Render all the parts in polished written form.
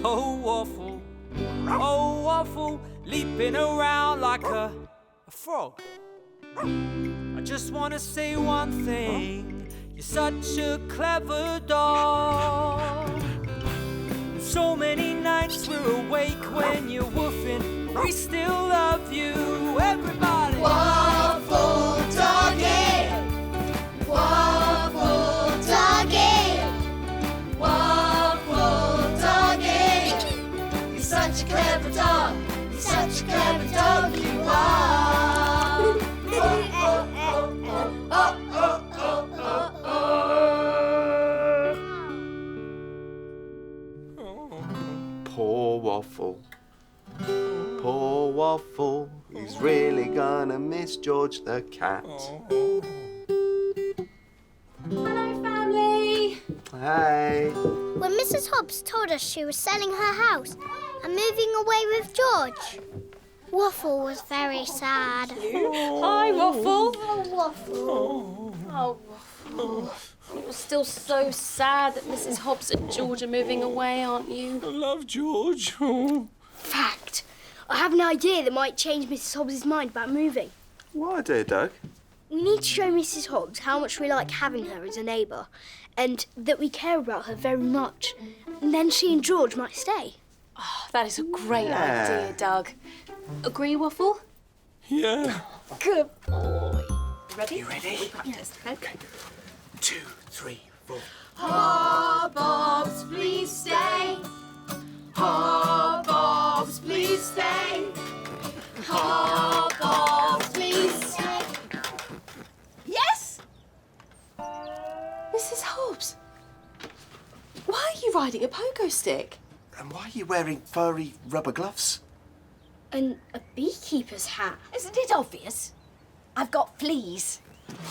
Oh, Waffle, leaping around like a frog. I just want to say one thing. You're such a clever dog. So many nights we're awake when you're woofing. We still love you, everybody. Waffle Doggy! Waffle Doggy! Waffle Doggy! You're such a clever dog. You're such a clever dog, you are. Poor Waffle. Poor Waffle. He's really gonna miss George the cat. Hello, family. Hey. When Mrs. Hobbs told us she was selling her house and moving away with George, Waffle was very sad. Hi, Waffle. Oh, Waffle. Oh, Waffle. You're still so sad that Mrs. Hobbs and George are moving away, aren't you? I love George. Fact. I have an idea that might change Mrs. Hobbs' mind about moving. What idea, Doug? We need to show Mrs. Hobbs how much we like having her as a neighbour and that we care about her very much. And then she and George might stay. Oh, that is a great idea, Doug. Agree, Waffle? Yeah. Good boy. Ready? You ready? We practice, okay? 2, 3, 4. Hobbs, please stay. Hobbs, please stay. Hobbs, please stay. Yes! Mrs. Hobbs, why are you riding a pogo stick? And why are you wearing furry rubber gloves? And a beekeeper's hat. Isn't it obvious? I've got fleas.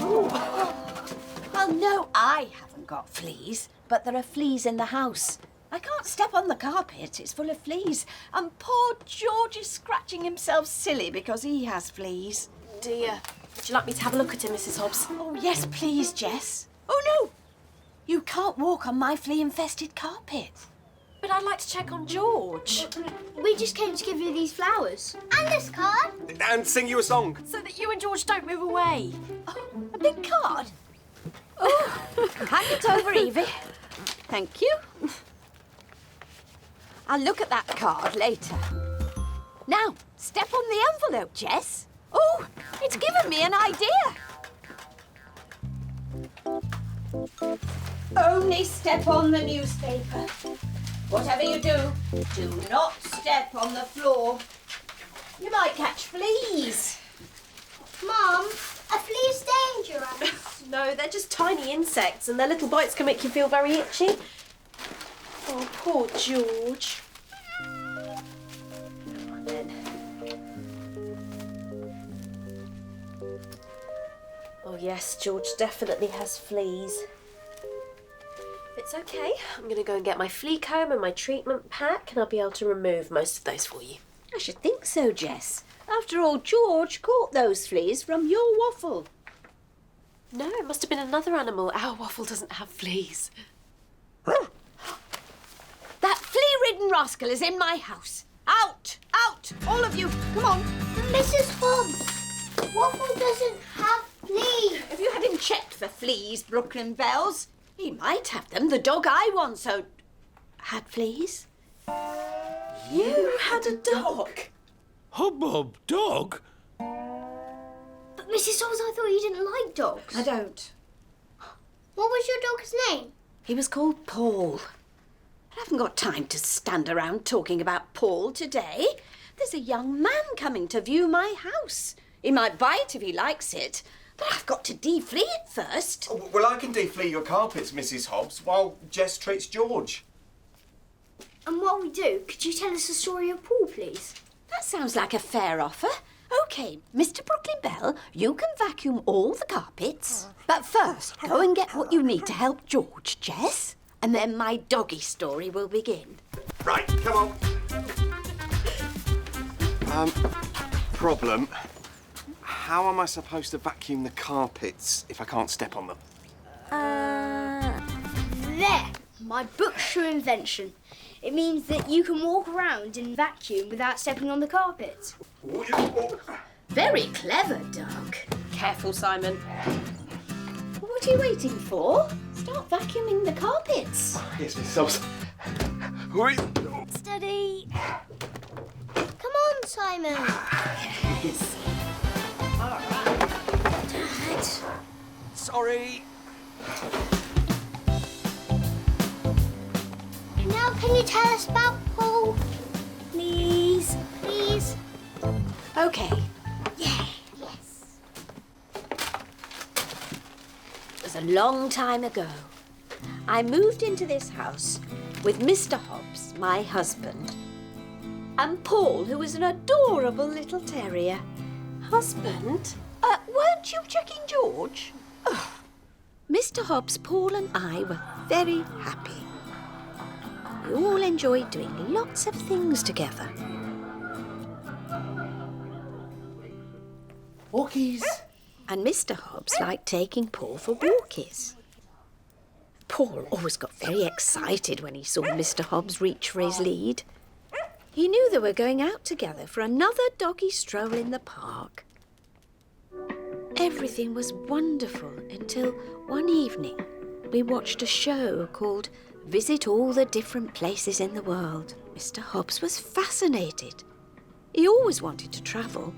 Well, no, I haven't got fleas, but there are fleas in the house. I can't step on the carpet, it's full of fleas. And poor George is scratching himself silly because he has fleas. Dear, would you like me to have a look at him, Mrs. Hobbs? Oh, yes, please, Jess. Oh, no! You can't walk on my flea-infested carpet. But I'd like to check on George. We just came to give you these flowers. And this card. And sing you a song. So that you and George don't move away. Oh, a big card? Oh, hand it over, Evie. Thank you. I'll look at that card later. Now, step on the envelope, Jess. Oh, it's given me an idea. Only step on the newspaper. Whatever you do, do not step on the floor. You might catch fleas. Mum, a flea is dangerous. No, they're just tiny insects and their little bites can make you feel very itchy. Oh, poor George. Come on then. Oh yes, George definitely has fleas. It's okay. I'm going to go and get my flea comb and my treatment pack and I'll be able to remove most of those for you. I should think so, Jess. After all, George caught those fleas from your Waffle. No, it must have been another animal. Our Waffle doesn't have fleas. That flea-ridden rascal is in my house. Out! Out! All of you! Come on! Mrs. Hobbs, Waffle doesn't have fleas. Have you had him checked for fleas, Brooklyn Bells? He might have them. The dog I want so... had fleas? You had a dog? Hubbub dog? But Mrs. Hobbs, I thought you didn't like dogs. I don't. What was your dog's name? He was called Paul. I haven't got time to stand around talking about Paul today. There's a young man coming to view my house. He might bite if he likes it, but I've got to deflea it first. Oh, well, I can deflea your carpets, Mrs. Hobbs, while Jess treats George. And while we do, could you tell us the story of Paul, please? That sounds like a fair offer. OK, Mr. Brooklyn Bell, you can vacuum all the carpets. But first, go and get what you need to help George, Jess. And then my doggy story will begin. Right, come on. Problem. How am I supposed to vacuum the carpets if I can't step on them? There! My book's true invention. It means that you can walk around and vacuum without stepping on the carpet. Very clever, Doug. Careful, Simon. What are you waiting for? Start vacuuming the carpets. Yes, Mrs. Hobbs. Hurry. Steady. Come on, Simon. Yes. All right. Dad. Sorry. Now can you tell us about Paul? Please. Please. Okay. Yeah. Yes. It was a long time ago. I moved into this house with Mr. Hobbs, my husband, and Paul, who was an adorable little terrier. Husband? Weren't you checking George? Oh. Mr. Hobbs, Paul and I were very happy. We all enjoyed doing lots of things together. Walkies. And Mr. Hobbs liked taking Paul for walkies. Paul always got very excited when he saw Mr. Hobbs reach for his lead. He knew they were going out together for another doggy stroll in the park. Everything was wonderful until one evening we watched a show called Visit All the Different Places in the World. Mr. Hobbs was fascinated. He always wanted to travel.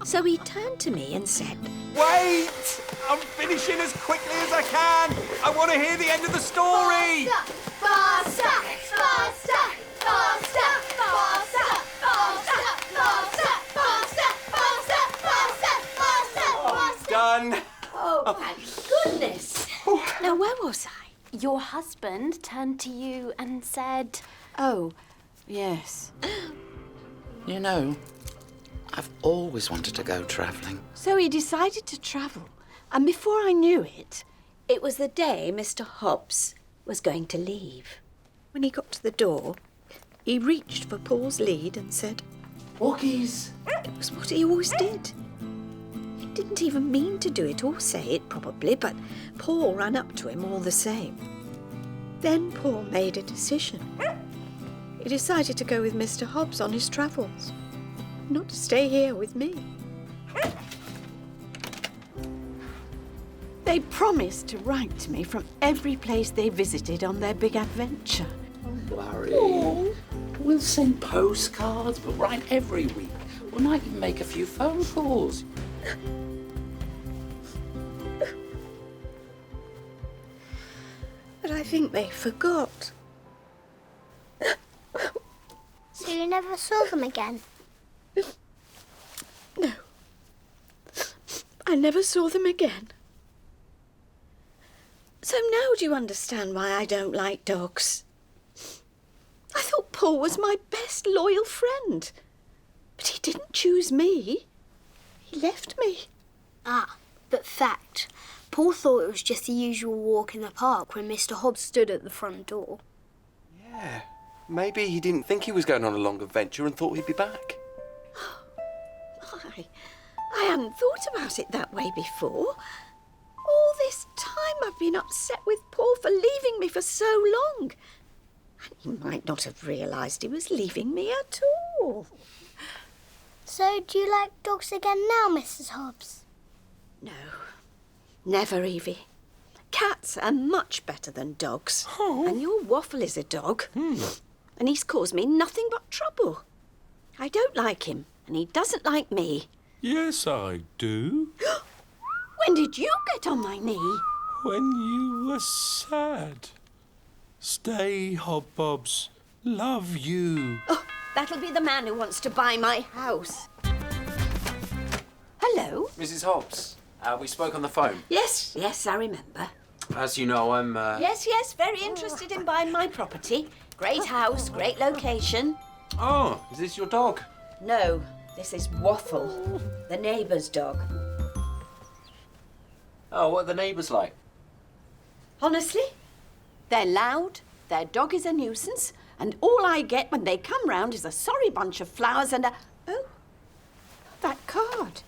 So he turned to me and said, Wait! I'm finishing as quickly as I can. I want to hear the end of the story. Faster! Faster! Faster! Faster! Faster! Faster! Faster! Done. Oh, thank goodness. Now, where was I? Your husband turned to you and said... Oh, yes. You know, I've always wanted to go travelling. So he decided to travel. And before I knew it, it was the day Mr. Hobbs was going to leave. When he got to the door, he reached for Paul's lead and said, Walkies. it was what he always did. He didn't even mean to do it or say it, probably, but Paul ran up to him all the same. Then Paul made a decision. He decided to go with Mr. Hobbs on his travels, not to stay here with me. They promised to write to me from every place they visited on their big adventure. Don't worry. We'll send postcards. We'll write every week. We might even make a few phone calls. But I think they forgot. So you never saw them again? No. I never saw them again. So now do you understand why I don't like dogs? I thought Paul was my best loyal friend. But he didn't choose me. He left me. Ah, but fact. Paul thought it was just the usual walk in the park when Mr. Hobbs stood at the front door. Yeah. Maybe he didn't think he was going on a long adventure and thought he'd be back. I hadn't thought about it that way before. All this time I've been upset with Paul for leaving me for so long. And he might not have realised he was leaving me at all. So do you like dogs again now, Mrs. Hobbs? No, never, Evie. Cats are much better than dogs. Oh. And your Waffle is a dog. And he's caused me nothing but trouble. I don't like him, and he doesn't like me. Yes, I do. When did you get on my knee? When you were sad. Stay, Hobbs. Love you. Oh, that'll be the man who wants to buy my house. Hello? Mrs. Hobbs, we spoke on the phone. Yes, I remember. As you know, I'm... Yes, very interested in buying my property. Great house, great location. Oh, is this your dog? No, this is Waffle, the neighbour's dog. Oh, what are the neighbours like? Honestly, they're loud, their dog is a nuisance, and all I get when they come round is a sorry bunch of flowers and a... Oh, that card.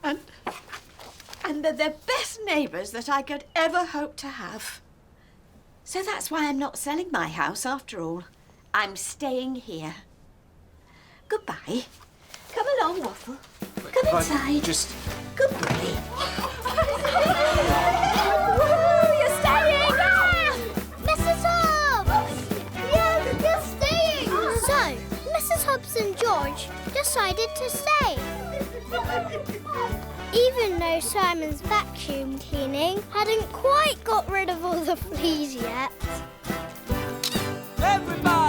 And they're the best neighbours that I could ever hope to have. So that's why I'm not selling my house after all. I'm staying here. Goodbye. Come along, Waffle. Come inside. Just... Good boy. You're staying! Yeah! Mrs. Hobbs! Yeah, you're staying! So, Mrs. Hobbs and George decided to stay. Even though Simon's vacuum cleaning hadn't quite got rid of all the fleas yet. Everybody